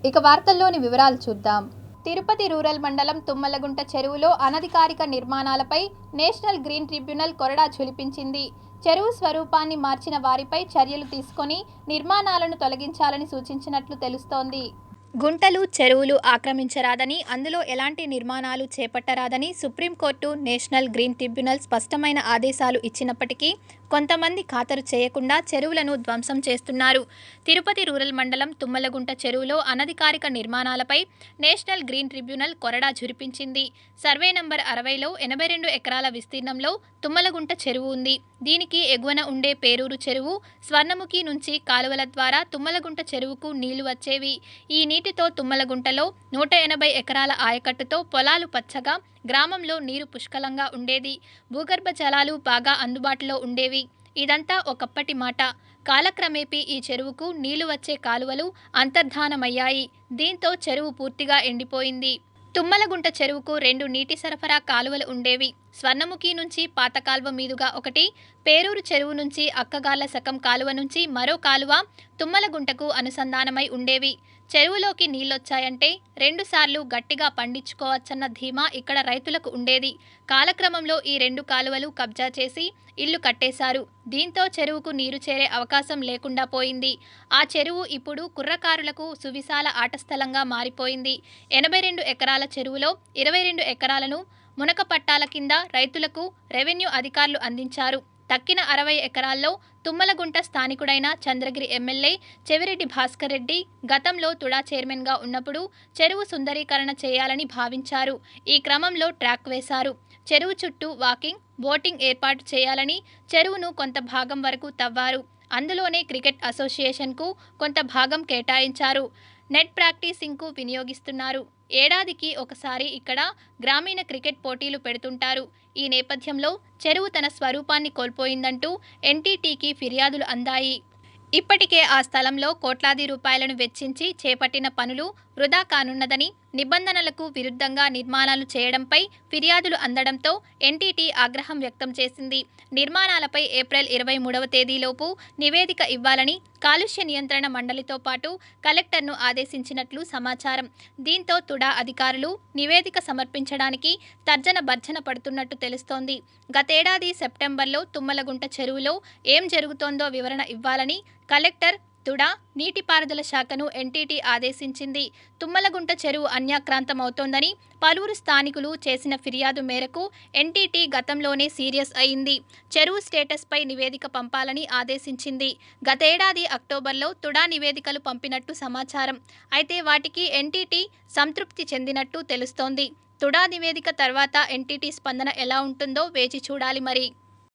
ఇక వార్తల్లోని వివరాలు చూద్దాం. తిరుపతి రూరల్ మండలం తుమ్మలగుంట చెరువులో అనధికారిక నిర్మాణాలపై నేషనల్ గ్రీన్ ట్రిబ్యునల్ కొరడా ఝుళిపించింది. చెరువు స్వరూపాన్ని మార్చిన వారిపై చర్యలు తీసుకొని నిర్మాణాలను తొలగించాలని సూచించినట్లు తెలుస్తోంది. గుంటలు, చెరువులు ఆక్రమించరాదని, అందులో ఎలాంటి నిర్మాణాలు చేపట్టరాదని సుప్రీంకోర్టు, నేషనల్ గ్రీన్ ట్రిబ్యునల్ స్పష్టమైన ఆదేశాలు ఇచ్చినప్పటికీ కొంతమంది ఖాతరు చేయకుండా చెరువులను ధ్వంసం చేస్తున్నారు. తిరుపతి రూరల్ మండలం తుమ్మలగుంట చెరువులో అనధికారిక నిర్మాణాలపై నేషనల్ గ్రీన్ ట్రిబ్యునల్ కొరడా ఝురిపించింది. సర్వే నంబర్ 60లో 82 ఎకరాల విస్తీర్ణంలో తుమ్మలగుంట చెరువు ఉంది. దీనికి ఎగువన ఉండే పేరూరు చెరువు, స్వర్ణముఖి నుంచి కాలువల ద్వారా తుమ్మలగుంట చెరువుకు నీళ్లు వచ్చేవి. ఈ నీటితో తుమ్మలగుంటలో 180 ఎకరాల ఆయకట్టుతో పొలాలు పచ్చగా, గ్రామంలో నీరు పుష్కలంగా ఉండేది. భూగర్భ జలాలు బాగా అందుబాటులో ఉండేవి. ఇదంతా ఒకప్పటి మాట. కాలక్రమేపీ ఈ చెరువుకు నీళ్లు వచ్చే కాలువలు అంతర్ధానమయ్యాయి. దీంతో చెరువు పూర్తిగా ఎండిపోయింది. తుమ్మలగుంట చెరువుకు 2 నీటి సరఫరా కాలువలు ఉండేవి. స్వర్ణముఖి నుంచి పాత కాలువ మీదుగా ఒకటి, పేరూరు చెరువు నుంచి అక్కగార్ల సకం కాలువ నుంచి మరో కాలువ తుమ్మలగుంటకు అనుసంధానమై ఉండేవి. చెరువులోకి నీళ్లొచ్చాయంటే 2 సార్లు గట్టిగా పండించుకోవచ్చన్న ధీమా ఇక్కడ రైతులకు ఉండేది. కాలక్రమంలో ఈ 2 కాలువలు కబ్జా చేసి ఇళ్లు కట్టేశారు. దీంతో చెరువుకు నీరు చేరే అవకాశం లేకుండా పోయింది. ఆ చెరువు ఇప్పుడు కుర్రకారులకు సువిశాల ఆటస్థలంగా మారిపోయింది. 82 ఎకరాల చెరువులో 22 ఎకరాలను మునక పట్టాల కింద రైతులకు రెవెన్యూ అధికారులు అందించారు. తక్కిన 60 ఎకరాల్లో తుమ్మలగుంట స్థానికుడైన చంద్రగిరి ఎమ్మెల్యే చెవిరెడ్డి భాస్కర్ రెడ్డి గతంలో తుడా చైర్మన్గా ఉన్నప్పుడు చెరువు సుందరీకరణ చేయాలని భావించారు. ఈ క్రమంలో ట్రాక్ వేశారు. చెరువు చుట్టూ వాకింగ్, బోటింగ్ ఏర్పాటు చేయాలని చెరువును కొంత భాగం వరకు తవ్వారు. అందులోనే క్రికెట్ అసోసియేషన్కు కొంత భాగం కేటాయించారు. నెట్ ప్రాక్టీసింగ్కు వినియోగిస్తున్నారు. ఏడాదికి ఒకసారి ఇక్కడ గ్రామీణ క్రికెట్ పోటీలు పెడుతుంటారు. ఈ నేపథ్యంలో చెరువు తన స్వరూపాన్ని కోల్పోయిందంటూ ఎన్టీటీకి ఫిర్యాదులు అందాయి. ఇప్పటికే ఆ స్థలంలో కోట్లాది రూపాయలను వెచ్చించి చేపట్టిన పనులు వృధా కానున్నదని, నిబంధనలకు విరుద్ధంగా నిర్మాణాలు చేయడంపై ఫిర్యాదులు అందడంతో ఎన్టీటీ ఆగ్రహం వ్యక్తం చేసింది. నిర్మాణాలపై ఏప్రిల్ 23వ తేదీలోపు నివేదిక ఇవ్వాలని కాలుష్య నియంత్రణ మండలితో పాటు కలెక్టర్ను ఆదేశించినట్లు సమాచారం. దీంతో తుడా అధికారులు నివేదిక సమర్పించడానికి తర్జన భర్జన పడుతున్నట్టు తెలుస్తోంది. గతేడాది సెప్టెంబర్లో తుమ్మలగుంట చెరువులో ఏం జరుగుతోందో వివరణ ఇవ్వాలని కలెక్టర్, తుడా నీటిపారుదల శాఖను ఎన్టీటీ ఆదేశించింది. తుమ్మలగుంట చెరువు అన్యాక్రాంతమవుతోందని పలువురు స్థానికులు చేసిన ఫిర్యాదు మేరకు ఎన్టీటీ గతంలోనే సీరియస్ అయింది. చెరువు స్టేటస్పై నివేదిక పంపాలని ఆదేశించింది. గతేడాది అక్టోబర్లో తుడా నివేదికలు పంపినట్టు సమాచారం. అయితే వాటికి ఎన్టీటీ సంతృప్తి చెందినట్టు తెలుస్తోంది. తుడా నివేదిక తర్వాత ఎన్టీటీ స్పందన ఎలా ఉంటుందో వేచి చూడాలి మరి.